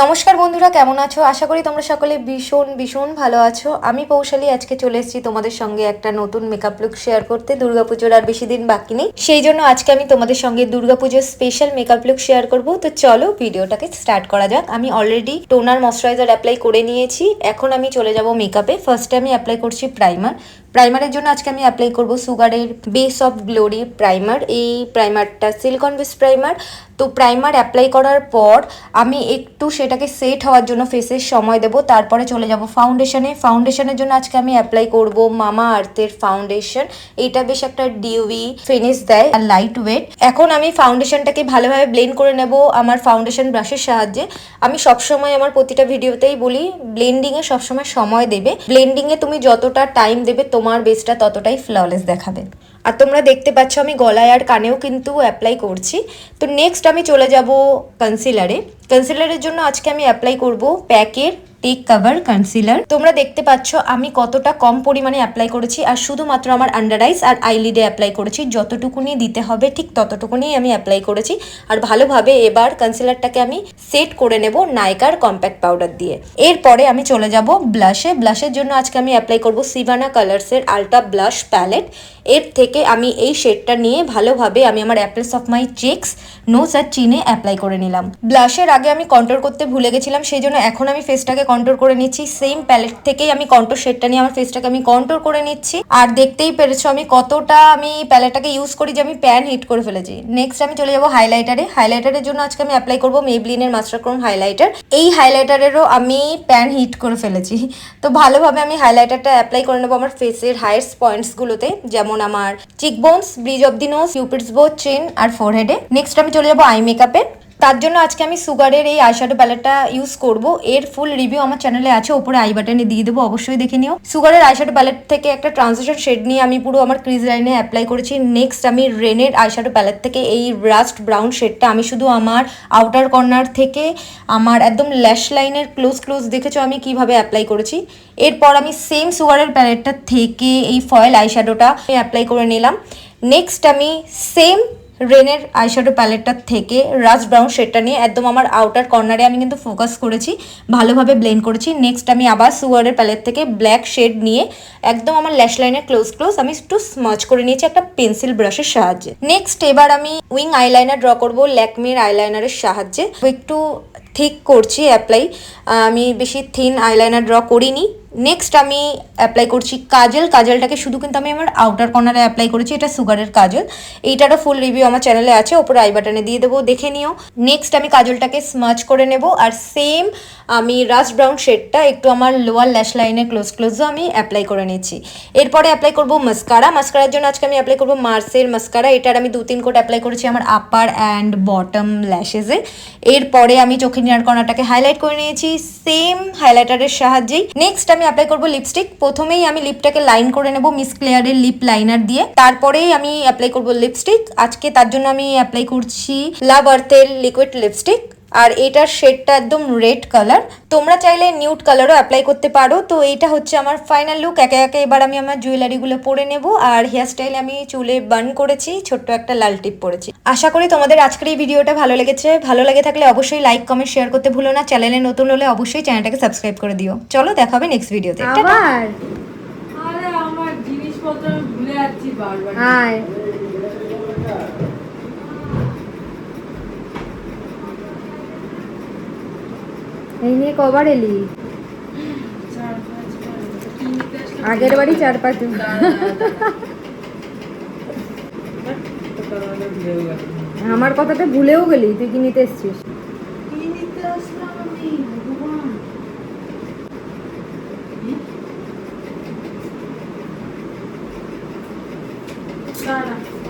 নমস্কার বন্ধুরা, কেমন আছো? আশা করি তোমরা সকলে ভীষণ ভীষণ ভালো আছো। আমি পৌশালী আজকে চলে এসেছি তোমাদের সঙ্গে একটা নতুন মেকআপ লুক শেয়ার করতে। দুর্গাপুজোর আর বেশি দিন বাকি নেই, সেই জন্য আজকে আমি তোমাদের সঙ্গে দুর্গাপুজোর স্পেশাল মেকআপ লুক শেয়ার করব। তো চলো ভিডিওটাকে স্টার্ট করা যাক। আমি অলরেডি টোনার ময়শ্চারাইজার অ্যাপ্লাই করে নিয়েছি, এখন আমি চলে যাব মেকআপে। ফার্স্টে আমি অ্যাপ্লাই করছি প্রাইমারের জন্য আজকে আমি অ্যাপ্লাই করব সুগারের বেস অফ গ্লোরি প্রাইমার। এই প্রাইমারটা সিলিকন বেস প্রাইমার। তো প্রাইমার অ্যাপ্লাই করার পর আমি একটু সেটাকে সেট হওয়ার জন্য ফেসের সময় দেব, তারপরে চলে যাব ফাউন্ডেশনের জন্য আজকে আমি অ্যাপ্লাই করব মামা আর্থের ফাউন্ডেশন। এটা বেশ একটা ডিউই ফিনিশ দেয় আর লাইট ওয়েট। এখন আমি ফাউন্ডেশনটাকে ভালোভাবে ব্লেন্ড করে নেব আমার ফাউন্ডেশন ব্রাশের সাহায্যে। আমি সবসময় আমার প্রতিটা ভিডিওতেই বলি ব্লেন্ডিংয়ে সবসময় সময় দেবে। ব্লেন্ডিংয়ে তুমি যতটা টাইম দেবে তোমার বেসটা ততটাই ফ্ললেস দেখাবে। আর তোমরা দেখতে পাচ্ছ আমি গলায় আর কানেও কিন্তু অ্যাপ্লাই করছি। তো নেক্সট আমি চলে যাব কনসিলারের জন্য আজকে আমি অ্যাপ্লাই করব প্যাকের টেক কভার কনসিলার। তোমরা দেখতে পাচ্ছ আমি কতটা কম পরিমাণে অ্যাপ্লাই করেছি, আর শুধুমাত্র আমার আন্ডার আইস আর আইলিডে অ্যাপ্লাই করেছি। যতটুকুনি দিতে হবে ঠিক ততটুকুনি আমি অ্যাপ্লাই করেছি। আর ভালোভাবে এবার কনসিলারটাকে আমি সেট করে নেব নাইকার কম্প্যাক্ট পাউডার দিয়ে। এরপরে আমি চলে যাব ব্লাশের জন্য আজকে আমি অ্যাপ্লাই করব সিভানা কালার্সের আলট্রা ব্লাশ প্যালেট। এর থেকে আমি এই শেডটা নিয়ে ভালোভাবে আমি আমার apples of my cheeks, nose আর চিনে অ্যাপ্লাই করে নিলাম। ব্লাশের আগে আমি কন্ট্রোল করতে ভুলে গেছিলাম, সেই জন্য এখন আমি ফেসটাকে কন্ট্রোল করে নিচ্ছি। সেম প্যালেট থেকেই আমি কন্ট্রোল শেডটা নিয়ে আমার ফেসটাকে আমি কন্ট্রোল করে নিচ্ছি। আর দেখতেই পেরেছো আমি কতটা প্যালেটটাকে ইউজ করি যে আমি প্যান হিট করে ফেলেছি। নেক্সট আমি চলে যাবো হাইলাইটারের জন্য আজকে আমি অ্যাপ্লাই করবো মেবলিনের মাস্টার ক্রোম হাইলাইটার। এই হাইলাইটারেরও আমি প্যান হিট করে ফেলেছি। তো ভালোভাবে আমি হাইলাইটারটা অ্যাপ্লাই করে নেবো আমার ফেসের হাইয়েস্ট পয়েন্টসগুলোতে, যেমন আমার চিকবোনস, ব্রিজ অফ দি নোজ, কিউপিডস বো, চিন আর ফোরহেডে। নেক্সট আমি চলে যাবো আই মেকআপে। তার জন্য আজকে আমি সুগারের এই আইশ্যাডো প্যালেটটা ইউজ করব। এর ফুল রিভিউ আমার চ্যানেলে আছে, ওপরে আই বাটনে দিয়ে দেবো, অবশ্যই দেখে নিও। সুগারের আইশ্যাডো প্যালেট থেকে একটা ট্রান্সিশন শেড নিয়ে আমি পুরো আমার ক্রিজ লাইনে অ্যাপ্লাই করেছি। নেক্সট আমি রেনের আইশ্যাডো প্যালেট থেকে এই রাস্ট ব্রাউন শেডটা আমি শুধু আমার আউটার কর্নার থেকে আমার একদম ল্যাশ লাইনের ক্লোজ দেখেছো আমি কিভাবে অ্যাপ্লাই করেছি। এরপর আমি সেম সুগারের প্যালেটটা থেকে এই ফয়েল আইশ্যাডোটা আমি অ্যাপ্লাই করে নিলাম। নেক্সট আমি সেম রেনের আইশ্যাডো প্যালেটটার থেকে রাস্ট ব্রাউন শেডটা নিয়ে একদম আমার আউটার কর্নারে আমি কিন্তু ফোকাস করেছি, ভালোভাবে ব্লেন্ড করেছি। নেক্সট আমি আবার সুগারের প্যালেট থেকে ব্ল্যাক শেড নিয়ে একদম আমার ল্যাশ লাইনের ক্লোজ আমি একটু স্মাচ করে নিয়েছি একটা পেন্সিল ব্রাশের সাহায্যে। নেক্সট এবার আমি উইং আইলাইনার ড্র করবো ল্যাকমির আইলাইনারের সাহায্যে। একটু থিক করছি অ্যাপ্লাই, আমি বেশি থিন আইলাইনার ড্র করিনি। নেক্সট আমি অ্যাপ্লাই করছি কাজলটাকে শুধু কিন্তু আমি আমার আউটার কর্নারে অ্যাপ্লাই করেছি। এটা সুগারের কাজল, এইটারও ফুল রিভিউ আমার চ্যানেলে আছে, ওপরে আই বাটনে দিয়ে দেবো, দেখে নিও। নেক্সট আমি কাজলটাকে স্মাচ করে নেব, আর সেম আমি রাস্ট ব্রাউন শেডটা একটু আমার লোয়ার ল্যাশ লাইনে ক্লোজও আমি অ্যাপ্লাই করে নিচ্ছি। এরপরে অ্যাপ্লাই করবো মাস্কারার জন্য আজকে আমি অ্যাপ্লাই করবো মার্সের মাস্কারা। এটার আমি 2-3 কোট অ্যাপ্লাই করেছি আমার আপার অ্যান্ড বটম ল্যাশেসে। এরপরে আমি চোখের নিয়ার কর্নারটাকে হাইলাইট করে নিয়েছি সেম হাইলাইটারের সাহায্যেই। নেক্সট আমি অ্যাপ্লাই করবো লিপস্টিক। প্রথমেই আমি লিপটাকে লাইন করে নেব মিস ক্লেয়ারের লিপ লাইনার দিয়ে, তারপরেই আমি অ্যাপ্লাই করবো লিপস্টিক। আজকে তার জন্য আমি অ্যাপ্লাই করছি লাভ আর্থের লিকুইড লিপস্টিক, আর এটার শেডটা একদম রেড কালার। তোমরা চাইলে নিউড কালারও অ্যাপ্লাই করতে পারো। তো এইটা হচ্ছে আমার ফাইনাল লুক। একে একে এবার আমি আমার জুয়েলারিগুলো পরে নেব। আর হেয়ার স্টাইলে আমি চুলে বান করেছি, ছোট্ট একটা লাল টিপ পরেছি। আশা করি তোমাদের আজকের এই ভিডিওটা ভালো লেগেছে। ভালো লেগে থাকলে অবশ্যই লাইক কমেন্ট শেয়ার করতে ভুলো না। চ্যানেলে নতুন হলে অবশ্যই চ্যানেলটাকে সাবস্ক্রাইব করে দিও। চলো দেখা হবে নেক্সট ভিডিওতে। আরে আমার জিনিসপত্র ভুলে যাচ্ছি বারবার। এই নিয়ে কবার এলি? আগের বাড়ি 4-5। আমার কথাটা ভুলেও গেলি, তুই কি নিতে এসছিস? ভগবান